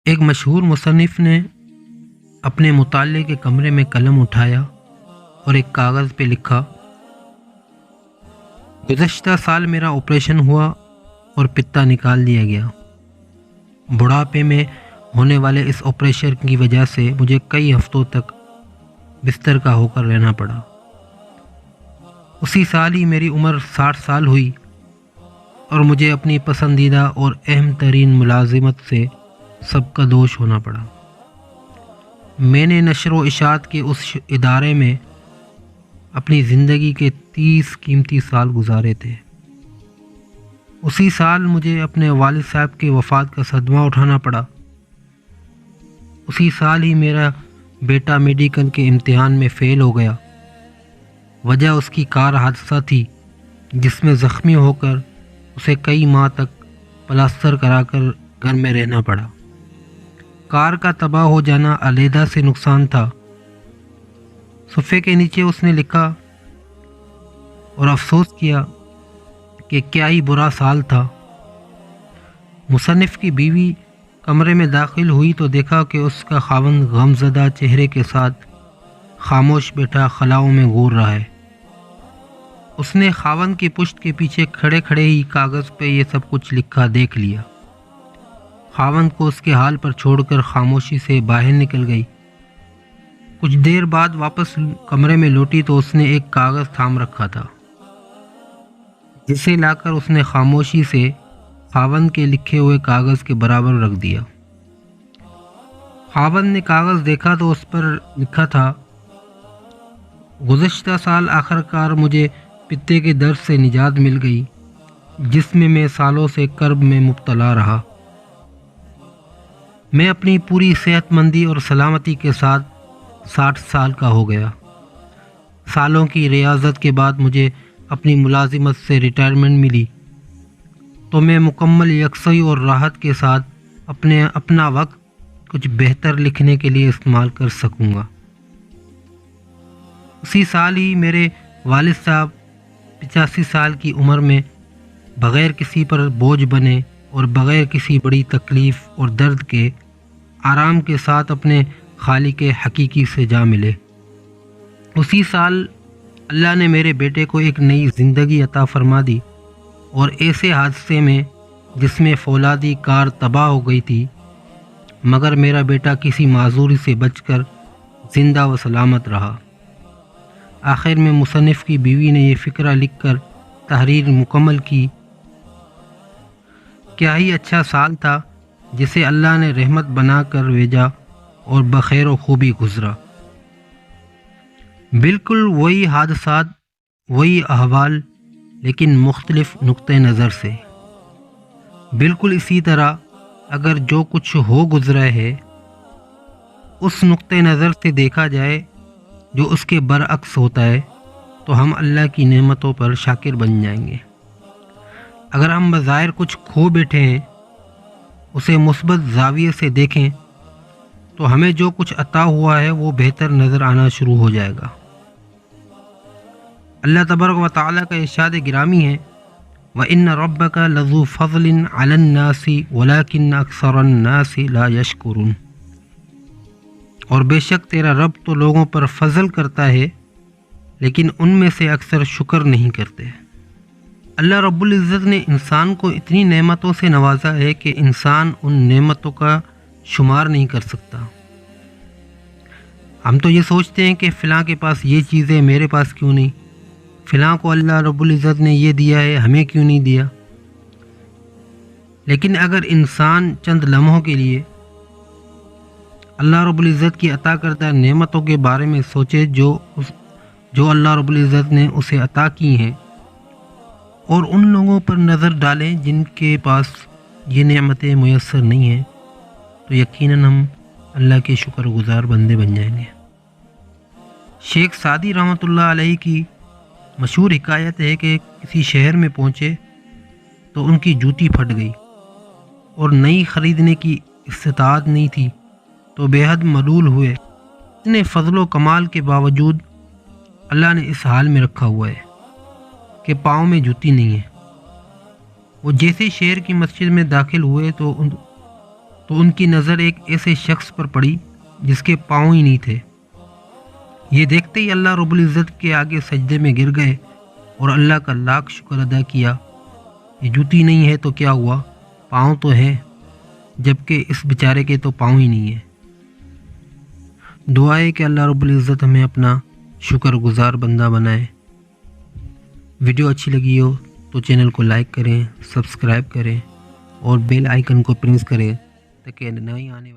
ایک مشہور مصنف نے اپنے مطالعے کے کمرے میں قلم اٹھایا اور ایک کاغذ پہ لکھا، گزشتہ سال میرا آپریشن ہوا اور پتا نکال دیا گیا۔ بڑھاپے میں ہونے والے اس آپریشن کی وجہ سے مجھے کئی ہفتوں تک بستر کا ہو کر رہنا پڑا۔ اسی سال ہی میری عمر 60 سال ہوئی اور مجھے اپنی پسندیدہ اور اہم ترین ملازمت سے سب کا دوش ہونا پڑا۔ میں نے نشر و اشاعت کے اس ادارے میں اپنی زندگی کے 30 قیمتی سال گزارے تھے۔ اسی سال مجھے اپنے والد صاحب کے وفات کا صدمہ اٹھانا پڑا۔ اسی سال ہی میرا بیٹا میڈیکل کے امتحان میں فیل ہو گیا۔ وجہ اس کی کار حادثہ تھی جس میں زخمی ہو کر اسے کئی ماہ تک پلاسٹر کرا کر گھر میں رہنا پڑا۔ کار کا تباہ ہو جانا علیحدہ سے نقصان تھا۔ صفحے کے نیچے اس نے لکھا اور افسوس کیا کہ کیا ہی برا سال تھا۔ مصنف کی بیوی کمرے میں داخل ہوئی تو دیکھا کہ اس کا خاوند غمزدہ چہرے کے ساتھ خاموش بیٹھا خلاؤں میں گور رہا ہے۔ اس نے خاوند کی پشت کے پیچھے کھڑے کھڑے ہی کاغذ پہ یہ سب کچھ لکھا دیکھ لیا۔ خاوند کو اس کے حال پر چھوڑ کر خاموشی سے باہر نکل گئی۔ کچھ دیر بعد واپس کمرے میں لوٹی تو اس نے ایک کاغذ تھام رکھا تھا، جسے لا کر اس نے خاموشی سے خاوند کے لکھے ہوئے کاغذ کے برابر رکھ دیا۔ خاوند نے کاغذ دیکھا تو اس پر لکھا تھا، گزشتہ سال آخر کار مجھے پتے کے درد سے نجات مل گئی جس میں سالوں سے کرب میں مبتلا رہا۔ میں اپنی پوری صحت مندی اور سلامتی کے ساتھ 60 سال کا ہو گیا۔ سالوں کی ریاضت کے بعد مجھے اپنی ملازمت سے ریٹائرمنٹ ملی تو میں مکمل یکسوئی اور راحت کے ساتھ اپنا وقت کچھ بہتر لکھنے کے لیے استعمال کر سکوں گا۔ اسی سال ہی میرے والد صاحب 85 سال کی عمر میں بغیر کسی پر بوجھ بنے اور بغیر کسی بڑی تکلیف اور درد کے آرام کے ساتھ اپنے خالق حقیقی سے جا ملے۔ اسی سال اللہ نے میرے بیٹے کو ایک نئی زندگی عطا فرما دی اور ایسے حادثے میں جس میں فولادی کار تباہ ہو گئی تھی، مگر میرا بیٹا کسی معذوری سے بچ کر زندہ و سلامت رہا۔ آخر میں مصنف کی بیوی نے یہ فقرہ لکھ کر تحریر مکمل کی، کیا ہی اچھا سال تھا جسے اللہ نے رحمت بنا کر بھیجا اور بخیر و خوبی گزرا۔ بالکل وہی حادثات، وہی احوال، لیکن مختلف نقطہ نظر سے۔ بالکل اسی طرح اگر جو کچھ ہو گزرا ہے اس نقطہ نظر سے دیکھا جائے جو اس کے برعکس ہوتا ہے تو ہم اللہ کی نعمتوں پر شاکر بن جائیں گے۔ اگر ہم بظاہر کچھ کھو بیٹھے ہیں اسے مثبت زاویے سے دیکھیں تو ہمیں جو کچھ عطا ہوا ہے وہ بہتر نظر آنا شروع ہو جائے گا۔ اللہ تبارک و تعالیٰ کا ارشاد گرامی ہے، وَإِنَّ رَبَّكَ لَذُو فَضْلٍ عَلَى النَّاسِ وَلَكِنَّ أَكْثَرَ النَّاسِ لَا يَشْكُرُونَ، اور بے شک تیرا رب تو لوگوں پر فضل کرتا ہے لیکن ان میں سے اکثر شکر نہیں کرتے۔ اللہ رب العزت نے انسان کو اتنی نعمتوں سے نوازا ہے کہ انسان ان نعمتوں کا شمار نہیں کر سکتا۔ ہم تو یہ سوچتے ہیں کہ فلاں کے پاس یہ چیز ہے، میرے پاس کیوں نہیں؟ فلاں کو اللہ رب العزت نے یہ دیا ہے، ہمیں کیوں نہیں دیا؟ لیکن اگر انسان چند لمحوں کے لیے اللہ رب العزت کی عطا کردہ نعمتوں کے بارے میں سوچے جو اللہ رب العزت نے اسے عطا کی ہیں، اور ان لوگوں پر نظر ڈالیں جن کے پاس یہ نعمتیں میسر نہیں ہیں، تو یقیناً ہم اللہ کے شکر گزار بندے بن جائیں گے۔ شیخ سعدی رحمۃ اللہ علیہ کی مشہور حکایت ہے کہ کسی شہر میں پہنچے تو ان کی جوتی پھٹ گئی اور نئی خریدنے کی استطاعت نہیں تھی تو بے حد ملول ہوئے۔ اتنے فضل و کمال کے باوجود اللہ نے اس حال میں رکھا ہوا ہے کہ پاؤں میں جوتی نہیں ہے۔ وہ جیسے شہر کی مسجد میں داخل ہوئے تو تو ان کی نظر ایک ایسے شخص پر پڑی جس کے پاؤں ہی نہیں تھے۔ یہ دیکھتے ہی اللہ رب العزت کے آگے سجدے میں گر گئے اور اللہ کا لاکھ شکر ادا کیا۔ یہ جوتی نہیں ہے تو کیا ہوا، پاؤں تو ہیں، جبکہ اس بیچارے کے تو پاؤں ہی نہیں ہیں۔ دعا ہے کہ اللہ رب العزت ہمیں اپنا شکر گزار بندہ بنائے۔ ویڈیو اچھی لگی ہو تو چینل کو لائک کریں، سبسکرائب کریں اور بیل آئیکن کو پریس کریں تاکہ نئی آنے والی